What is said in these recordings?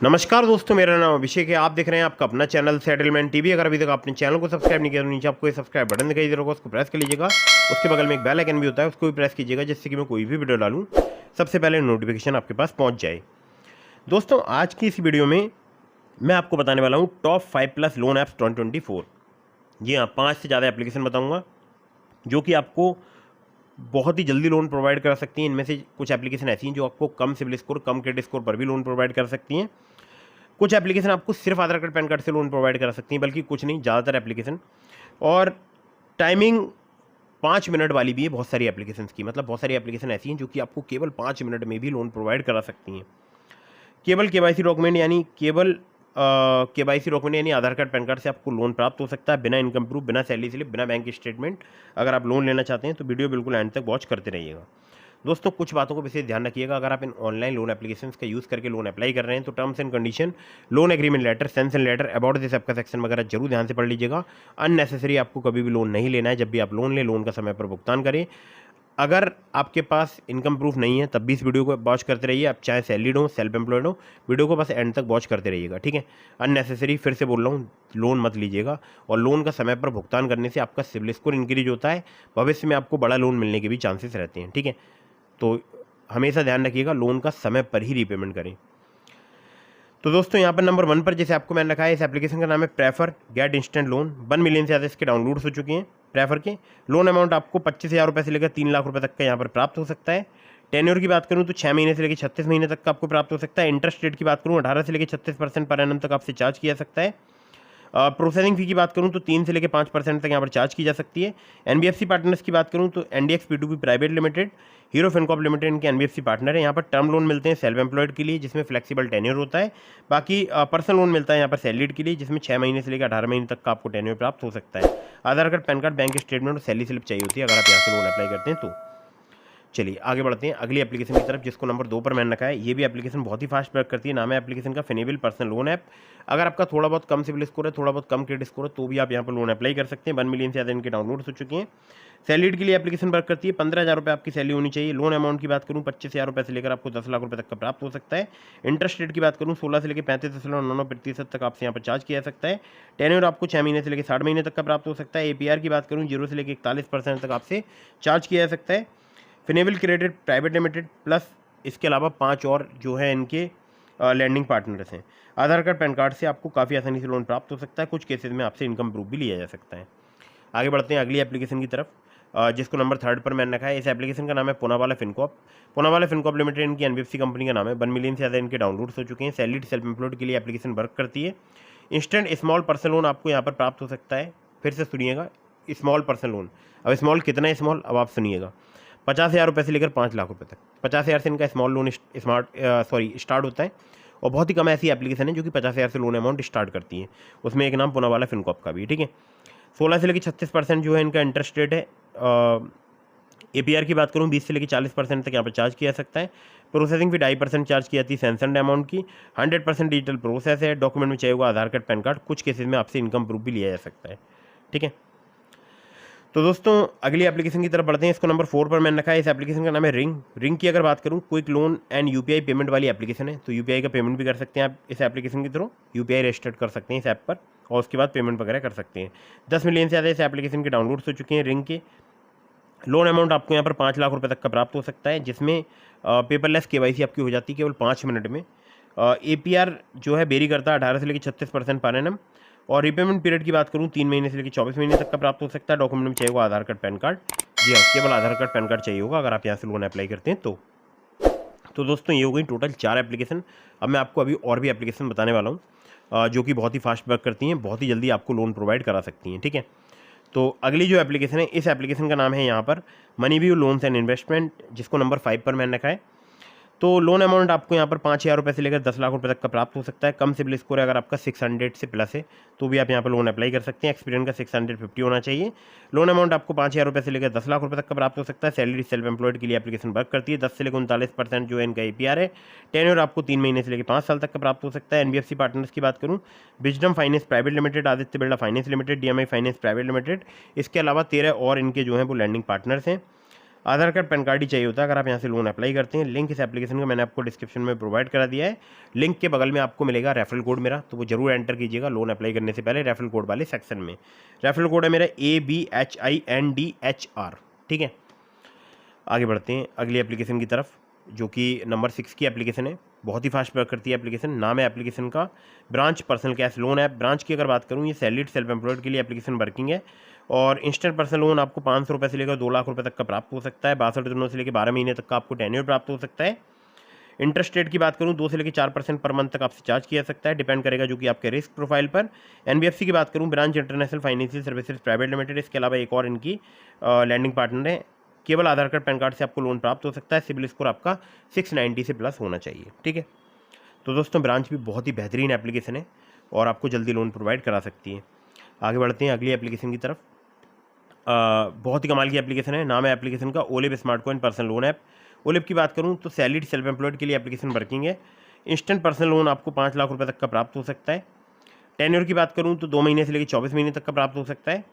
नमस्कार दोस्तों, मेरा नाम अभिषेक है। आप देख रहे हैं आपका अपना चैनल सेटलमेंट टीवी। अगर अभी तक आपने चैनल को सब्सक्राइब नहीं किया तो नीचे आपको ये सब्सक्राइब बटन दिखाई दे रहा होगा, उसको प्रेस कर लीजिएगा। उसके बगल में एक बेल आइकन भी होता है, उसको भी प्रेस कीजिएगा, जिससे कि मैं कोई भी वीडियो डालूं सबसे पहले नोटिफिकेशन आपके पास पहुंच जाए। दोस्तों, आज की इस वीडियो में मैं आपको बताने वाला हूँ टॉप 5+ लोन ऐप्स 2024। जी हाँ, 5 से ज़्यादा एप्लीकेशन बताऊँगा जो कि आपको बहुत ही जल्दी लोन प्रोवाइड कर सकती हैं। इनमें से कुछ एप्लीकेशन ऐसी हैं जो आपको कम सिबिल स्कोर, कम क्रेडिट स्कोर पर भी लोन प्रोवाइड कर सकती हैं। कुछ एप्लीकेशन आपको सिर्फ आधार कार्ड पैन कार्ड से लोन प्रोवाइड करा सकती हैं, बल्कि कुछ नहीं, ज़्यादातर एप्लीकेशन। और टाइमिंग 5 मिनट वाली भी है बहुत सारी एप्लीकेशन की। मतलब बहुत सारी एप्लीकेशन ऐसी हैं जो कि आपको केवल 5 मिनट में भी लोन प्रोवाइड करा सकती हैं। केवल केवाईसी डॉक्यूमेंट यानी केवाईसी डॉक्यूमेंट यानी आधार कार्ड पैन कार्ड से आपको लोन प्राप्त हो सकता है, बिना इनकम प्रूफ, बिना सैलरी स्लिप, बिना बैंक स्टेटमेंट। अगर आप लोन लेना चाहते हैं तो वीडियो बिल्कुल एंड तक वॉच करते रहिएगा। दोस्तों, कुछ बातों को विशेष ध्यान रखिएगा। अगर आप इन ऑनलाइन लोन एप्लीकेशंस का यूज़ करके लोन अप्लाई कर रहे हैं तो terms and condition, loan agreement letter, sanction letter, about this app का सेक्शन वगैरह जरूर ध्यान से पढ़ लीजिएगा। अननेसेसरी आपको कभी भी लोन नहीं लेना है। जब भी आप लोन लें, लोन का समय पर भुगतान करें। अगर आपके पास इनकम प्रूफ नहीं है तब भी इस वीडियो को वॉच करते रहिए। आप चाहे सैलरीड हो, सेल्फ एम्प्लॉयड हो, वीडियो को बस एंड तक वॉच करते रहिएगा, ठीक है। अननेसेसरी फिर से बोल रहा हूँ, लोन मत लीजिएगा। और लोन का समय पर भुगतान करने से आपका सिबिल स्कोर इंक्रीज होता है, भविष्य में आपको बड़ा लोन मिलने के भी चांसेस रहते हैं, ठीक है। तो हमेशा ध्यान रखिएगा, लोन का समय पर ही रीपेमेंट करें। तो दोस्तों, यहाँ पर नंबर 1 पर जैसे आपको मैंने रखा है, इस एप्लीकेशन का नाम है prefer get instant loan. 1 million से ज़्यादा इसके डाउनलोड्स हो चुके हैं प्रेफर के। लोन अमाउंट आपको 25,000 रुपये से लेकर 3 लाख रुपए तक का यहाँ पर प्राप्त हो सकता है। टेन्योर की बात करूँ तो 6 महीने से लेकर 36 महीने तक का आपको प्राप्त हो सकता है। इंटरेस्ट रेट की बात करूँ 18 से लेकर 36% पर एनम तक आपसे चार्ज किया जा सकता है। प्रोसेसिंग फी की बात करूं तो 3 से लेकर 5% तक यहाँ पर चार्ज की जा सकती है। एनबीएफसी पार्टनर्स की बात करूं तो NDX P2P private limited, Hero FinCorp limited इनके एनबीएफसी पार्टनर है। यहाँ पर टर्म लोन मिलते हैं सेल्फ एम्प्लॉयड के लिए, जिसमें फ्लेक्सिबल टेन्योर होता है। बाकी पर्सनल लोन मिलता है यहाँ पर सैलरीड के लिए, जिसमें 6 महीने से लेकर 18 महीने तक का आपको टेन्योर प्राप्त हो सकता है। Aadhaar card, PAN card, bank statement और सैलरी स्लिप चाहिए होती है अगर आप यहाँ से लोन अप्लाई करते हैं तो। चलिए आगे बढ़ते हैं अगली एप्लीकेशन की तरफ, जिसको नंबर 2 पर मैंने रखा है। ये भी एप्लीकेशन बहुत ही फास्ट वर्क करती है। नाम है एप्लीकेशन का फिनेबल पर्सनल लोन ऐप। अगर आपका थोड़ा बहुत कम सिबिल स्कोर है, थोड़ा बहुत कम क्रेडिट स्कोर है, तो भी आप यहाँ पर लोन अप्लाई कर सकते हैं। 1 मिलियन से ज़्यादा इनके डाउनलोड्स हो चुके हैं। सैलरीड के लिए एप्लीकेशन वर्क करती है। 15,000 रुपये आपकी सैलरी होनी चाहिए। लोन अमाउंट की बात करूँ 25,000 रुपये से लेकर आपको 10 लाख रुपये तक का प्राप्त हो सकता है। इंटरेस्ट रेट की बात करूँ 16 से लेकर 35.99% तक आपसे यहाँ पर चार्ज किया जा सकता है। टेन्योर आपको 6 महीने से लेकर 60 महीने तक का प्राप्त हो सकता है। एपीआर की बात करूँ 0 से लेकर 41% तक आपसे चार्ज किया जा सकता है। फिनेबल क्रेडिट प्राइवेट लिमिटेड प्लस इसके अलावा 5 और जो है इनके लैंडिंग पार्टनर्स हैं। आधार कार्ड, पैन कार्ड से आपको काफ़ी आसानी से लोन प्राप्त हो सकता है। कुछ केसेस में आपसे इनकम प्रूफ भी लिया जा सकता है। आगे बढ़ते हैं अगली एप्लीकेशन की तरफ, जिसको नंबर 3 पर मैंने रखा है। इस एप्लीकेशन का नाम है Poonawalla Fincorp. Poonawalla Fincorp limited इनकी एनबीएफसी कंपनी का नाम है। 1 मिलियन से ज़्यादा इनके डाउनलोड्स हो चुके हैं। सैलरीड सेल्फ एम्प्लॉयड के लिए एप्लीकेशन वर्क करती है। इंस्टेंट स्मॉल पर्सनल लोन आपको यहाँ पर प्राप्त हो सकता है। फिर से सुनिएगा, स्मॉल पर्सनल लोन। अब स्मॉल कितना है स्मॉल, अब आप सुनिएगा। 50,000 रुपये से लेकर 5 लाख रुपये तक। 50,000 से इनका स्मॉल लोन स्टार्ट होता है। और बहुत ही कम ऐसी एप्लीकेशन है जो कि 50,000 से लोन अमाउंट स्टार्ट करती है। उसमें एक नाम पूनावाला फिनकॉर्प का भी, ठीक है। 16 से लेकर 36% जो है इनका इंटरेस्ट रेट है। एपीआर की बात करूँ 20 से लेकर 40% तक यहाँ पर चार्ज किया जा सकता है। प्रोसेसिंग फी 2.5% चार्ज की जाती है सैंक्शनड अमाउंट की। 100% डिजिटल प्रोसेस है। डॉक्यूमेंट में चाहिए होगा आधार कार्ड, पैन कार्ड। कुछ केसेस में आपसे इनकम प्रूफ भी लिया जा सकता है, ठीक है। तो दोस्तों, अगली एप्लीकेशन की तरफ बढ़ते हैं। इसको नंबर 4 पर मैंने रखा है। इस एप्लीकेशन का नाम है रिंग। रिंग की अगर बात करूँ, quick loan and UPI payment वाली एप्लीकेशन है। तो यूपीआई का पेमेंट भी कर सकते हैं आप इस एप्लीकेशन के थ्रू। यूपीआई रजिस्टर्ड कर सकते हैं इस ऐप पर और उसके बाद पेमेंट वगैरह कर सकते हैं। 10 मिलियन से ज़्यादा इस एप्लीकेशन के डाउनलोड्स हो चुके हैं रिंग के। लोन अमाउंट आपको यहाँ पर 5 लाख रुपये तक का प्राप्त हो सकता है, जिसमें पेपरलेस केवाईसी आपकी हो जाती है केवल 5 मिनट में। एपीआर जो है वेरी करता है 18 से लेकर 36% पर एनम। और रिपेमेंट पीरियड की बात करूँ 3 महीने से लेकर 24 महीने तक का प्राप्त हो सकता है। डॉक्यूमेंट में चाहिए होगा आधार कार्ड, पैन कार्ड। जी हाँ, केवल आधार कार्ड, पैन कार्ड चाहिए होगा अगर आप यहाँ से लोन अप्लाई करते हैं तो दोस्तों, ये हो गई टोटल 4 एप्लीकेशन। अब मैं आपको अभी और भी एप्लीकेशन बताने वाला हूँ जो कि बहुत ही फास्ट वर्क करती हैं, बहुत ही जल्दी आपको लोन प्रोवाइड करा सकती हैं, ठीक है। तो अगली जो एप्लीकेशन है, इस एप्लीकेशन का नाम है यहाँ पर मनीव्यू लोन्स एंड इन्वेस्टमेंट, जिसको नंबर 5 पर मैंने रखा है। तो लोन अमाउंट आपको यहाँ पर 5,000 रुपये से लेकर 10 लाख रुपये तक का प्राप्त हो सकता है। कम सिबिल स्कोर है, अगर आपका 600 से प्लस है तो भी आप यहाँ पर लोन अप्लाई कर सकते हैं। एक्सपीरियंस का 650 होना चाहिए। लोन अमाउंट आपको 5,000 रुपये से लेकर 10 लाख रुपये तक का प्राप्त हो सकता है। सैलरी सेल्फ एम्प्लॉयड के लिए एप्लीकेशन वर्क करती है। 10 से लेकर 39% जो है इनका एपीआर है। टेन्योर आपको 3 महीने से लेकर 5 साल तक का प्राप्त हो सकता है। एनबीएफसी पार्टनर्स की बात करूँ, wisdom finance private limited, Aditya Birla finance limited, DMI finance private limited. इसके अलावा 13 और इनके जो हैं वो लैंडिंग पार्टनर्स हैं। आधार कार्ड पैन कार्ड ही चाहिए होता है अगर आप यहाँ से लोन अप्लाई करते हैं। लिंक इस एप्लीकेशन का मैंने आपको डिस्क्रिप्शन में प्रोवाइड करा दिया है। लिंक के बगल में आपको मिलेगा रेफरल कोड मेरा, तो वो जरूर एंटर कीजिएगा लोन अप्लाई करने से पहले रेफरल कोड वाले सेक्शन में। रेफरल कोड है मेरा ABHINDHR। ठीक है, आगे बढ़ते हैं अगली एप्लीकेशन की तरफ, जो कि नंबर 6 की एप्लीकेशन है। बहुत ही फास्ट वर्क करती है एप्लीकेशन। नाम है एप्लीकेशन का branch personal cash loan app. Branch की अगर बात करूँ, ये सैलरीड सेल्फ एम्प्लॉयड के लिए एप्लीकेशन वर्किंग है। और इंस्टेंट पर्सनल लोन आपको 500 रुपये से लेकर 2 लाख रुपए तक का प्राप्त हो सकता है। 62 दिनों से लेकर 12 महीने तक का आपको टेन्योर प्राप्त हो सकता है। इंटरेस्ट रेट की बात करूँ, 2 से लेकर 4% पर मंथ तक आपसे चार्ज किया सकता है, डिपेंड करेगा जो कि आपके रिस्क प्रोफाइल पर। एनबीएफसी की बात करूँ, branch international financial services private limited, इसके अलावा एक और इनकी लैंडिंग पार्टनर है। केवल आधार कार्ड पैन कार्ड से आपको लोन प्राप्त हो सकता है। सिबिल स्कोर आपका 690 से प्लस होना चाहिए। ठीक है, तो दोस्तों ब्रांच भी बहुत ही बेहतरीन एप्लीकेशन है और आपको जल्दी लोन प्रोवाइड करा सकती है। आगे बढ़ते हैं अगली एप्लीकेशन की तरफ। बहुत ही कमाल की एप्लीकेशन है। नाम है एप्लीकेशन का olive smart coin personal loan app. Olive की बात करूं तो सैलरीड सेल्फ एम्प्लॉयड के लिए एप्लीकेशन वर्किंग है। इंस्टेंट पर्सनल लोन आपको 5 लाख रुपए तक का प्राप्त हो सकता है। टेन्योर की बात करूं तो 2 महीने से लेकर 24 महीने तक का प्राप्त हो सकता है।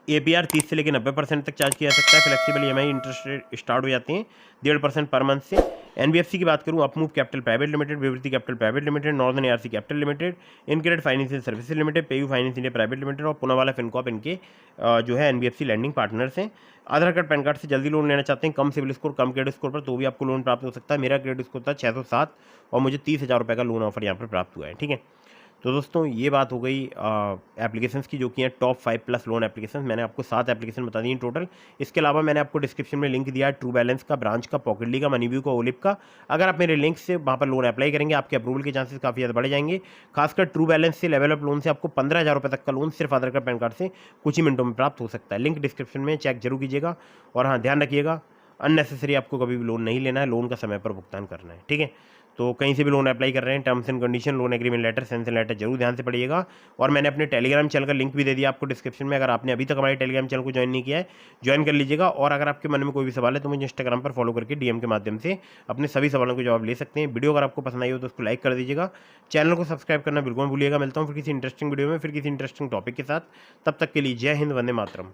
APR 30 से लेकर 90% तक चार्ज किया जा सकता है। Flexible EMI interest rate start हो जाते हैं 1.5% पर मंथ से। एनबीएफसी की बात करूं, Upmove Capital Private Limited, Vivriti Capital Private Limited, Northern ARC Capital Limited, Incredit Financial Services Limited, PayU Finance India Private Limited और पुनावाला फिनकॉप इनके जो है एनबीएफसी लैंडिंग पार्टनर्स हैं। आधार कार्ड पैन कार्ड से जल्दी लोन लेना चाहते हैं, कम सिविल स्कोर कम क्रेडिट स्कोर पर, तो भी आपको लोन प्राप्त हो सकता है। मेरा क्रेडिट स्कोर था 607 और मुझे 30,000 रुपये का लोन ऑफर यहाँ पर प्राप्त हुआ है। ठीक है, तो दोस्तों ये बात हो गई एप्लीकेशंस की, जो कि हैं टॉप 5+ लोन एप्लीकेशन। मैंने आपको 7 एप्लीकेशन बता दी हैं टोटल। इसके अलावा मैंने आपको डिस्क्रिप्शन में लिंक दिया है ट्रू बैलेंस का, ब्रांच का, पॉकेटली का, मनीव्यू का, ओलिव का। अगर आप मेरे लिंक से वहाँ पर लोन अप्लाई करेंगे, आपके अप्रूवल के चांसेस काफ़ी ज़्यादा बढ़ जाएंगे। खासकर ट्रू बैलेंस से, लेवल अप लोन से आपको 15,000 रुपये तक का लोन सिर्फ आधार कार्ड पैन कार्ड से कुछ ही मिनटों में प्राप्त हो सकता है। लिंक डिस्क्रिप्शन में चेक जरूर कीजिएगा। और हाँ, ध्यान रखिएगा अननेसेसरी आपको कभी भी लोन नहीं लेना है, लोन का समय पर भुगतान करना है। ठीक है, तो कहीं से भी लोन अप्लाई कर रहे हैं, terms and condition, loan agreement letter, sanction letter जरूर ध्यान से पढ़िएगा। और मैंने अपने टेलीग्राम चैनल का लिंक भी दे दिया आपको डिस्क्रिप्शन में। अगर आपने अभी तक हमारे टेलीग्राम चैनल को ज्वाइन नहीं किया है, ज्वाइन कर लीजिएगा। और अगर आपके मन में कोई भी सवाल है तो मुझे इंस्टाग्राम पर फॉलो करके DM के माध्यम से अपने सभी सवालों के जवाब ले सकते हैं। वीडियो अगर आपको पसंद आई हो तो उसको लाइक कर दीजिएगा। चैनल को सब्सक्राइब करना बिल्कुल भूलिएगा। मिलता हूँ फिर किसी इंटरेस्टिंग वीडियो में, फिर किसी इंटरेस्टिंग टॉपिक के साथ। तब तक के लिए जय हिंद, वंदे मातरम।